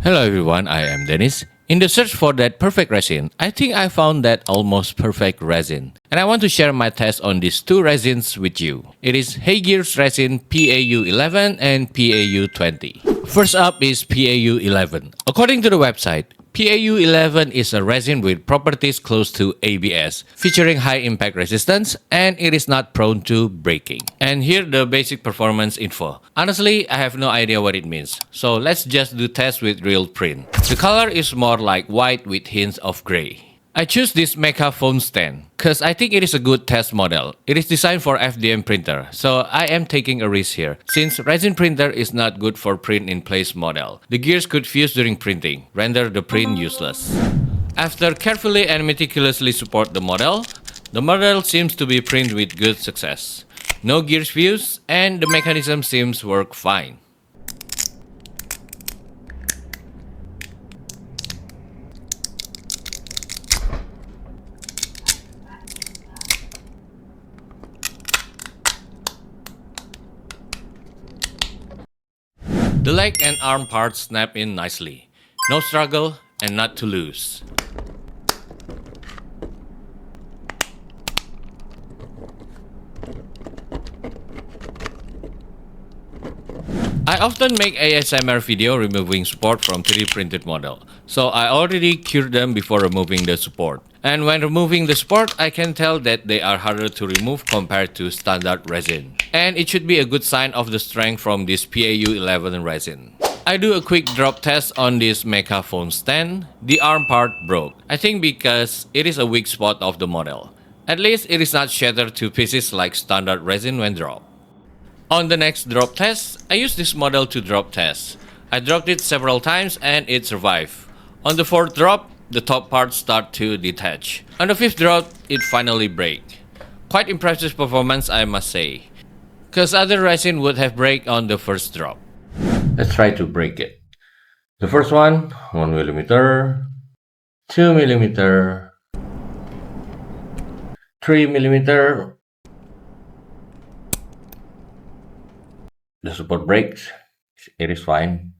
Hello everyone, I am Dennis. In the search for that perfect resin, I think I found that almost perfect resin. And I want to share my test on these two resins with you. It is HeyGears resin PAU11 and PAU20. First up is PAU11. According to the website, PAU11 is a resin with properties close to ABS, featuring high impact resistance, and it is not prone to breaking. And here the basic performance info. Honestly, I have no idea what it means, so let's just do test with real print. The color is more like white with hints of gray. I choose this mecha phone stand because I think it is a good test model. It is designed for FDM printer, so I am taking a risk here. Since resin printer is not good for print in place model, the gears could fuse during printing, render the print useless. After carefully and meticulously support the model seems to be print with good success. No gears fuse and the mechanism seems work fine. The leg and arm parts snap in nicely. No struggle and not too loose. I often make ASMR video removing support from 3D printed model, so I already cured them before removing the support. And when removing the support, I can tell that they are harder to remove compared to standard resin. And it should be a good sign of the strength from this PAU11 resin. I do a quick drop test on this mecha phone stand. The arm part broke. I think because it is a weak spot of the model. At least it is not shattered to pieces like standard resin when dropped. On the next drop test, I used this model to drop test. I dropped it several times and it survived. On the fourth drop, the top parts start to detach. On the fifth drop, it finally break. Quite impressive performance, I must say. Cause other resin would have break on the first drop. Let's try to break it. The first one, 1mm, 2mm, 3mm. The support breaks. It is fine.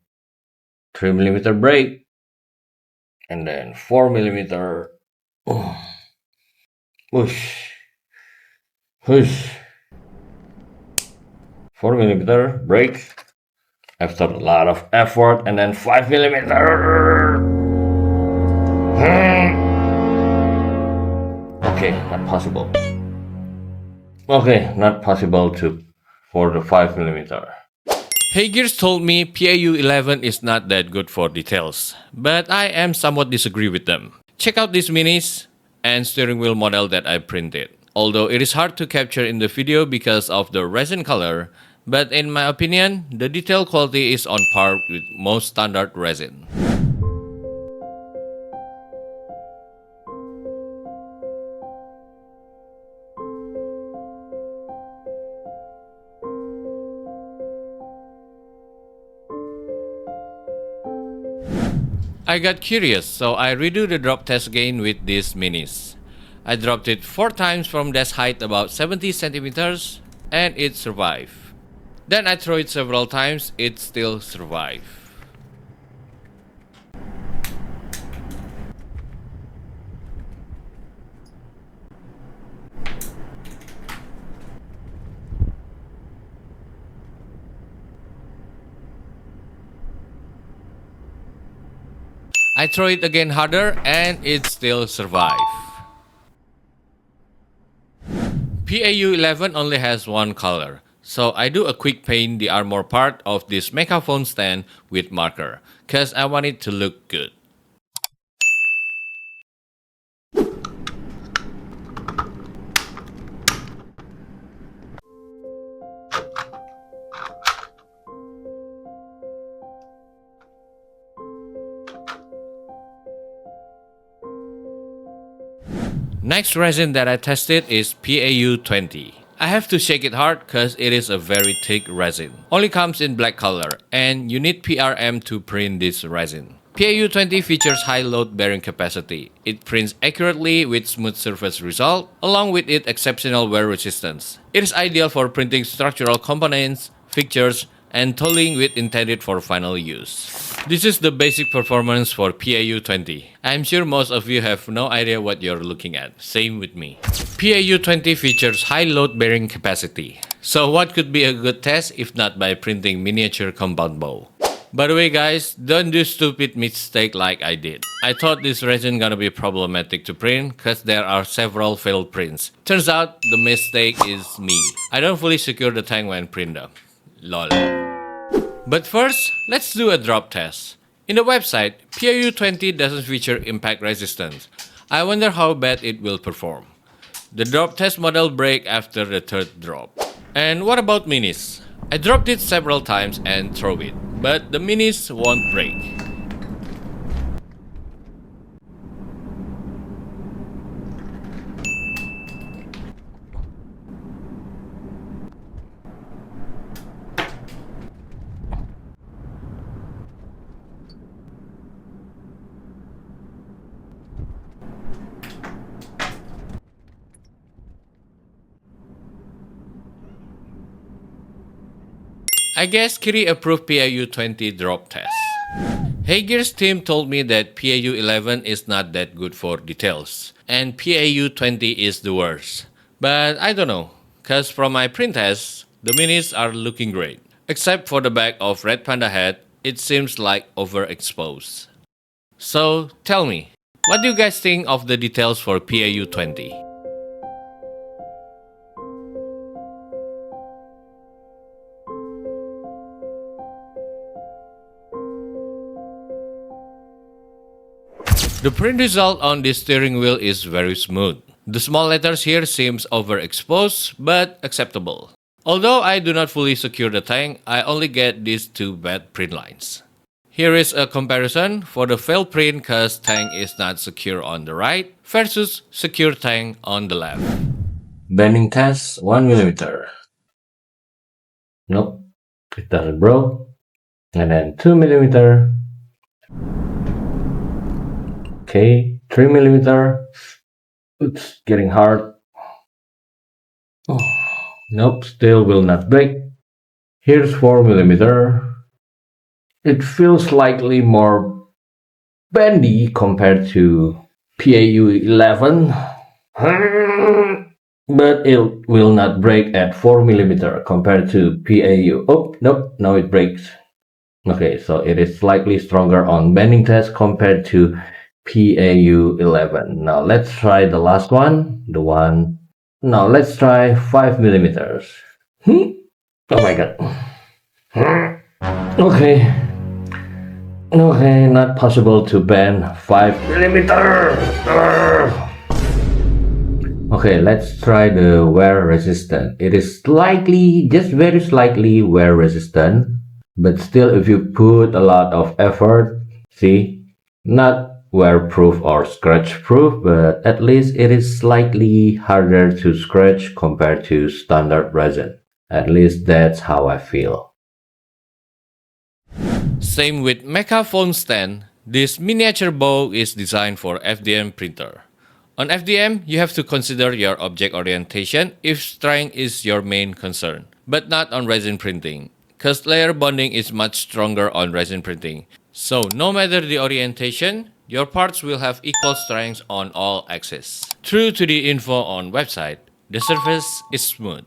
3mm break. And then 4mm. Oh. Push. Push. 4mm break. After a lot of effort. And then 5mm. Okay, not possible. Okay, not possible for the 5mm. HeyGears told me PAU11 is not that good for details, but I am somewhat disagree with them. Check out these minis and steering wheel model that I printed. Although it is hard to capture in the video because of the resin color, but in my opinion, the detail quality is on par with most standard resin. I got curious, so I redo the drop test again with these minis. I dropped it 4 times from desk height about 70 centimeters and it survived. Then I throw it several times, it still survived. I throw it again harder and it still survives. PAU11 only has one color, so I do a quick paint the armor part of this mecha phone stand with marker, cause I want it to look good. Next resin that I tested is PAU20. I have to shake it hard cause it is a very thick resin. Only comes in black color and you need PRM to print this resin. PAU20 features high load bearing capacity. It prints accurately with smooth surface result along with its exceptional wear resistance. It is ideal for printing structural components, fixtures, and tooling with intended for final use. This is the basic performance for PAU20. I'm sure most of you have no idea what you're looking at, same with me. PAU20 features high load bearing capacity. So what could be a good test if not by printing miniature compound bow? By the way guys, don't do stupid mistake like I did. I thought this resin gonna be problematic to print cause there are several failed prints. Turns out the mistake is me. I don't fully secure the tank when print up. Lol. But first, let's do a drop test. In the website, PAU20 doesn't feature impact resistance. I wonder how bad it will perform. The drop test model break after the third drop. And what about minis? I dropped it several times and throw it, but the minis won't break. I guess Kiri approved PAU20 drop test. HeyGears team told me that PAU11 is not that good for details, and PAU20 is the worst. But I don't know, cause from my print tests, the minis are looking great. Except for the back of Red Panda head, it seems like overexposed. So tell me, what do you guys think of the details for PAU20? The print result on this steering wheel is very smooth. The small letters here seems overexposed, but acceptable. Although I do not fully secure the tank, I only get these two bad print lines. Here is a comparison for the failed print cause tank is not secure on the right versus secure tank on the left. Bending test 1mm. Nope, it doesn't broke. And then 2mm. Okay, 3mm. It's getting hard. Oh, nope, still will not break. Here's 4mm. It feels slightly more bendy compared to PAU11. But it will not break at 4mm compared to PAU. Oh, nope, now it breaks. Okay, so it is slightly stronger on bending test compared to PAU11. Now let's try the last one. Now let's try 5mm. Oh my god. Okay, not possible to bend 5mm. Okay, let's try the wear resistant. It is slightly, just very slightly wear resistant, but still if you put a lot of effort, see, not wear proof or scratch proof, but at least it is slightly harder to scratch compared to standard resin. At least that's how I feel. Same with Mecha foam stand. This miniature bow is designed for FDM printer. On FDM, you have to consider your object orientation if strength is your main concern, but not on resin printing, cause layer bonding is much stronger on resin printing. So no matter the orientation, your parts will have equal strength on all axes. True to the info on website, the surface is smooth.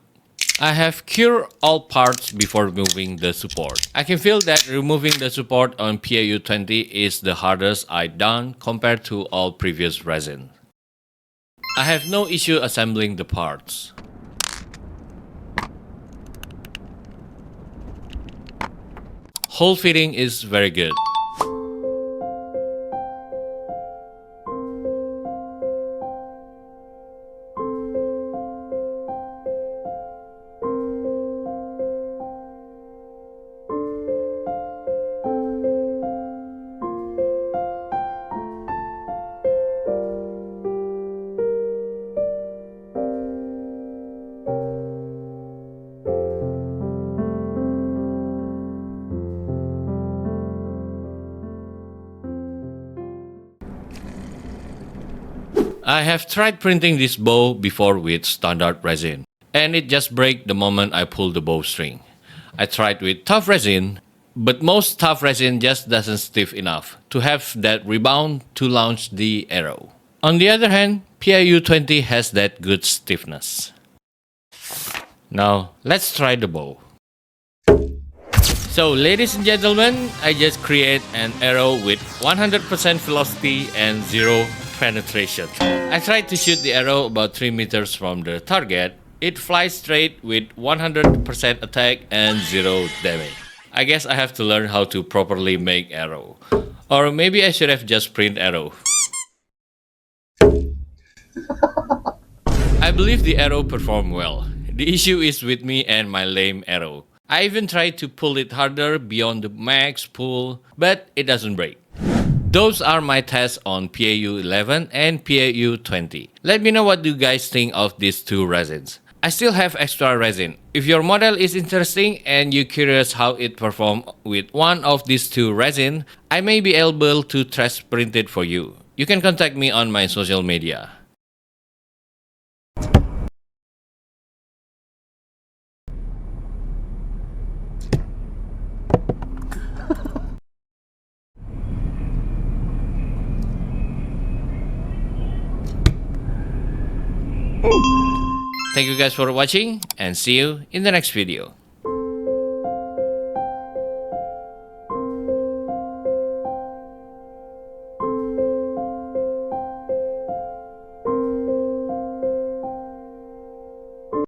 I have cured all parts before moving the support. I can feel that removing the support on PAU20 is the hardest I've done compared to all previous resin. I have no issue assembling the parts. Hole fitting is very good. I have tried printing this bow before with standard resin, and it just breaks the moment I pull the bowstring. I tried with tough resin, but most tough resin just doesn't stiff enough to have that rebound to launch the arrow. On the other hand, PAU20 has that good stiffness. Now, let's try the bow. So, ladies and gentlemen, I just create an arrow with 100% velocity and 0 penetration. I tried to shoot the arrow about 3 meters from the target. It flies straight with 100% attack and 0 damage. I guess I have to learn how to properly make arrow. Or maybe I should have just print arrow. I believe the arrow performed well. The issue is with me and my lame arrow. I even tried to pull it harder beyond the max pull, but it doesn't break. Those are my tests on PAU11 and PAU20. Let me know what you guys think of these two resins. I still have extra resin. If your model is interesting and you're curious how it performs with one of these two resin, I may be able to test print it for you. You can contact me on my social media. Thank you guys for watching and see you in the next video.